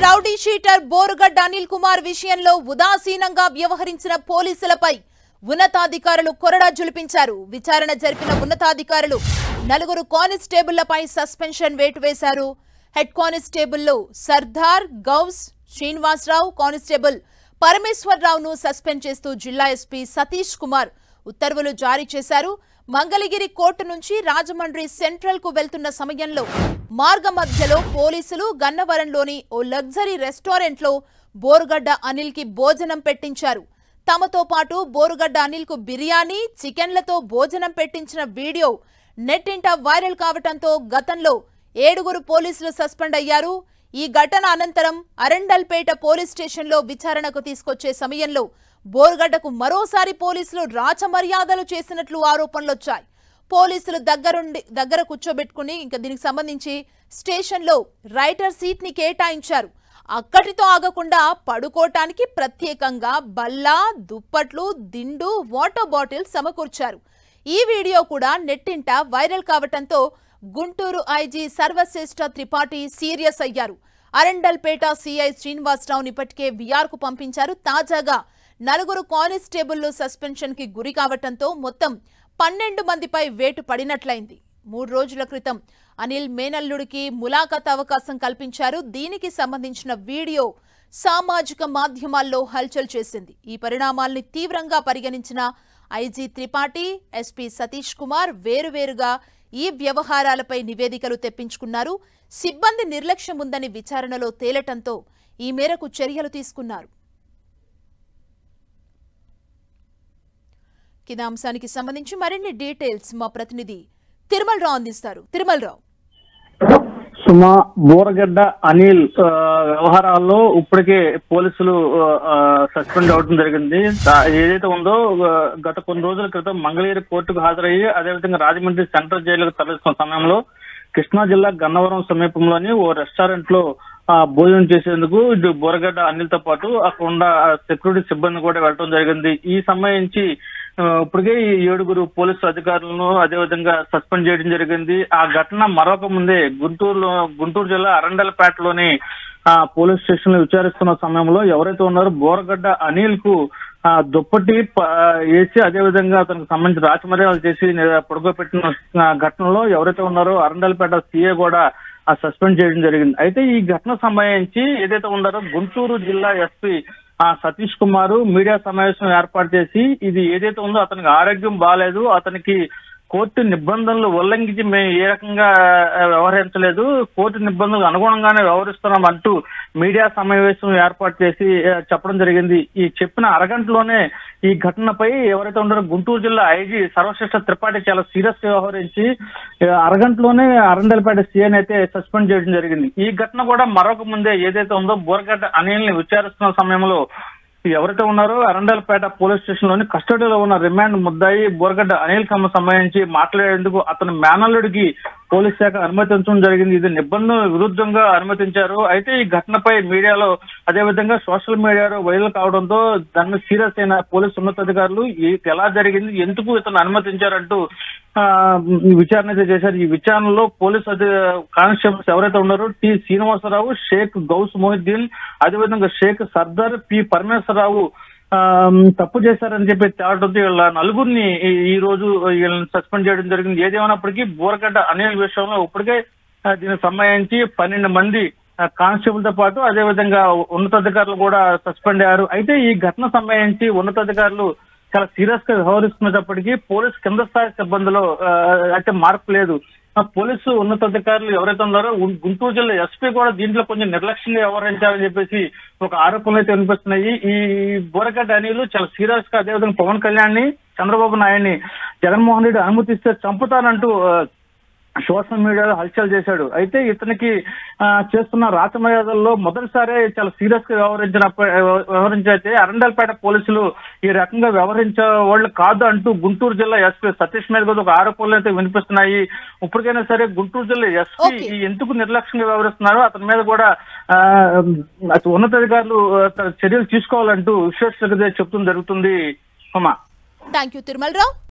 Rowdy sheeter Borugadda Anil Kumar విషయంలో ఉదాసీనంగా వ్యవహరించిన పోలీసులపై ఉన్నతాధికారులు కొరడా జులిపించారు. విచారణ జరిపిన ఉన్నతాధికారులు నలుగురు కానిస్టేబుళ్లపై సస్పెన్షన్ వేటు వేశారు. హెడ్ కానిస్టేబుల్లు సర్దార్ గౌస్ శ్రీనివాసరావు, కానిస్టేబుల్ పరమేశ్వరరావును సస్పెండ్ చేస్తూ జిల్లా ఎస్పీ సతీష్ కుమార్ ఉత్తర్వులు జారీ చేశారు. మంగళగిరి కోర్టు నుంచి రాజమండ్రి సెంట్రల్ కు వెళ్తున్న సమయంలో మార్గ మధ్యలో పోలీసులు గన్నవరంలోని ఓ లగ్జరీ రెస్టారెంట్ లో బోరుగడ్డ అనిల్ కి భోజనం పెట్టించారు. తమతో పాటు బోరుగడ్డ అనిల్ కు బిర్యానీ, చికెన్లతో భోజనం పెట్టించిన వీడియో నెట్టింట వైరల్ కావడంతో గతంలో 7 పోలీసులు సస్పెండ్ అయ్యారు. ఈ ఘటన అనంతరం అరండల్పేట పోలీస్ స్టేషన్లో విచారణకు తీసుకొచ్చే సమయంలో బోరుగడ్డకు మరోసారి పోలీసులు రాచమర్యాదలు చేసినట్లు ఆరోపణలొచ్చాయి. పోలీసులు దగ్గర కూర్చోబెట్టుకుని ఇంకా దీనికి సంబంధించి స్టేషన్లో రైటర్ సీట్ ని కేటాయించారు. అక్కడితో ఆగకుండా పడుకోవటానికి ప్రత్యేకంగా బల్ల, దుప్పట్లు, దిండు, వాటర్ బాటిల్ సమకూర్చారు. ఈ వీడియో కూడా నెట్టింట వైరల్ కావటంతో గుంటూరు ఐజీ సర్వశ్రేష్ఠ త్రిపాఠి సీరియస్ అయ్యారు. అరండల్పేట సిఐ శ్రీనివాసరావుని ఇప్పటికే విఆర్ కు పంపించారు. తాజాగా 4 కానిస్టేబుళ్లు సస్పెన్షన్ కి గురి కావటంతో మొత్తం 12 మందిపై వేటు పడినట్లయింది. 3 రోజుల క్రితం అనిల్ మేనల్లుడికి ములాఖాత్ అవకాశం కల్పించారు. దీనికి సంబంధించిన వీడియో సామాజిక మాధ్యమాల్లో హల్చల్ చేసింది. ఈ పరిణామాల్ని తీవ్రంగా పరిగణించిన ఐజీ త్రిపాఠి, ఎస్పీ సతీష్ కుమార్ వేరువేరుగా ఈ వ్యవహారాలపై నివేదికలు తెప్పించుకున్నారు. సిబ్బంది నిర్లక్ష్యం ఉందని విచారణలో తేలటంతో ఈ మేరకు చర్యలు తీసుకున్నారు. కింద అంశానికి సంబంధించి మరిన్ని డీటెయిల్స్ మా ప్రతినిధి తిరుమలరావు అందిస్తారు. తిరుమలరావు, సుమా, బోరగడ్డ అనిల్ వ్యవహారాల్లో ఇప్పటికే పోలీసులు సస్పెండ్ అవడం జరిగింది. ఏదైతే ఉందో గత కొన్ని రోజుల క్రితం మంగళగిరి కోర్టుకు హాజరయ్యి అదేవిధంగా రాజమండ్రి సెంట్రల్ జైలుకు తరలిస్తున్న సమయంలో కృష్ణా జిల్లా గన్నవరం సమీపంలోని ఓ రెస్టారెంట్ లో భోజనం చేసేందుకు ఇటు బోరగడ్డ అనిల్ తో పాటు అక్కడ ఉన్న సెక్యూరిటీ సిబ్బంది కూడా వెళ్ళడం జరిగింది. ఈ సంబంధించి ఇప్పటికే ఈ 7 పోలీసు అధికారులను అదేవిధంగా సస్పెండ్ చేయడం జరిగింది. ఆ ఘటన మరొక ముందే గుంటూరు జిల్లా అరండలపేటలోని పోలీస్ స్టేషన్ లో విచారిస్తున్న సమయంలో ఎవరైతే ఉన్నారో బోరగడ్డ అనిల్ కు దుప్పటి వేసి అదేవిధంగా అతనికి సంబంధించి రాచమర్యాదలు చేసి పడుకోబెట్టిన ఘటనలో ఎవరైతే ఉన్నారో అరండలపేట సీఏ కూడా సస్పెండ్ చేయడం జరిగింది. అయితే ఈ ఘటన సంబంధించి ఏదైతే ఉన్నారో గుంటూరు జిల్లా ఎస్పీ సతీష్ కుమార్ మీడియా సమావేశం ఏర్పాటు చేసి ఇది ఏదైతే ఉందో అతనికి ఆరోగ్యం బాగాలేదు, అతనికి కోర్టు నిబంధనలు ఉల్లంఘించి మేము ఏ రకంగా వ్యవహరించలేదు, కోర్టు నిబంధనలకు అనుగుణంగానే వ్యవహరిస్తున్నాం అంటూ మీడియా సమావేశం ఏర్పాటు చేసి చెప్పడం జరిగింది. ఈ చెప్పిన అరగంటలోనే ఈ ఘటనపై ఎవరైతే ఉన్నారో గుంటూరు జిల్లా ఐజీ సర్వశ్రేష్ఠ త్రిపాఠి చాలా సీరియస్ గా వ్యవహరించి అరగంటలోనే అరండల్పేట సీఎన్ అయితే సస్పెండ్ చేయడం జరిగింది. ఈ ఘటన కూడా మరొక ముందే ఏదైతే ఉందో బోరగడ్డ అనిల్ ని విచారిస్తున్న సమయంలో ఎవరైతే ఉన్నారో అరండల్పేట పోలీస్ స్టేషన్ లోని కస్టడీలో ఉన్న రిమాండ్ ముద్దాయి బోరగడ్డ అనిల్ కమ్మ సంబంధించి మాట్లాడేందుకు అతని మేనల్లుడికి పోలీస్ శాఖ అనుమతించడం జరిగింది. ఇది నిబంధనల విరుద్ధంగా అనుమతించారు. అయితే ఈ ఘటనపై మీడియాలో అదేవిధంగా సోషల్ మీడియాలో వైరల్ కావడంతో దాన్ని సీరియస్ అయిన పోలీసు ఉన్నతాధికారులు ఎలా జరిగింది, ఎందుకు ఇతను అనుమతించారంటూ విచారణ అయితే చేశారు. ఈ విచారణలో పోలీసు కానిస్టేబుల్స్ ఎవరైతే ఉన్నారో టి శ్రీనివాసరావు, షేక్ గౌస్ మొహిద్దీన్, అదేవిధంగా షేక్ సర్దార్, పి పరమేశ్వరరావు తప్పు చేశారని చెప్పి తేవడంతో వీళ్ళ 4 ఈ రోజు వీళ్ళని సస్పెండ్ చేయడం జరిగింది. ఏదేమైనప్పటికీ బోరగడ్డ అనిల్ విషయంలో ఇప్పటికే దీనికి సంబంధించి 12 మంది కానిస్టేబుల్ తో పాటు అదేవిధంగా ఉన్నతాధికారులు కూడా సస్పెండ్ అయ్యారు. అయితే ఈ ఘటన సంబంధించి ఉన్నతాధికారులు చాలా సీరియస్ గా వ్యవహరిస్తున్నప్పటికీ పోలీసు కింద స్థాయి సిబ్బందిలో అయితే మార్పు లేదు. పోలీసు ఉన్నతాధికారులు ఎవరైతే ఉన్నారో గుంటూరు జిల్లా ఎస్పీ కూడా దీంట్లో కొంచెం నిర్లక్ష్యంగా వ్యవహరించారని చెప్పేసి ఒక ఆరోపణలు అయితే వినిపిస్తున్నాయి. ఈ బోరగడ్డ అనిల్ చాలా సీరియస్ గా అదేవిధంగా పవన్ కళ్యాణ్ ని, చంద్రబాబు నాయుడిని జగన్మోహన్ రెడ్డి అనుమతిస్తే చంపుతానంటూ సోషల్ మీడియాలో హల్చల్ చేశాడు. అయితే ఇతనికి చేస్తున్న రాచమర్యాదల్లో మొదటిసారి చాలా సీరియస్ గా వ్యవహరించైతే అరండల్పేట పోలీసులు ఈ రకంగా వ్యవహరించే వాళ్ళు కాదు అంటూ గుంటూరు జిల్లా ఎస్పీ సతీష్ మీద కూడా ఒక ఆరోపణలు అయితే వినిపిస్తున్నాయి. ఇప్పటికైనా సరే గుంటూరు జిల్లా ఎస్పీ ఎందుకు నిర్లక్ష్యంగా వ్యవహరిస్తున్నారో అతని మీద కూడా ఉన్నతాధికారులు చర్యలు తీసుకోవాలంటూ విశ్లేషకులు చెప్తుంది జరుగుతుంది. థాంక్యూ తిరుమలరావు.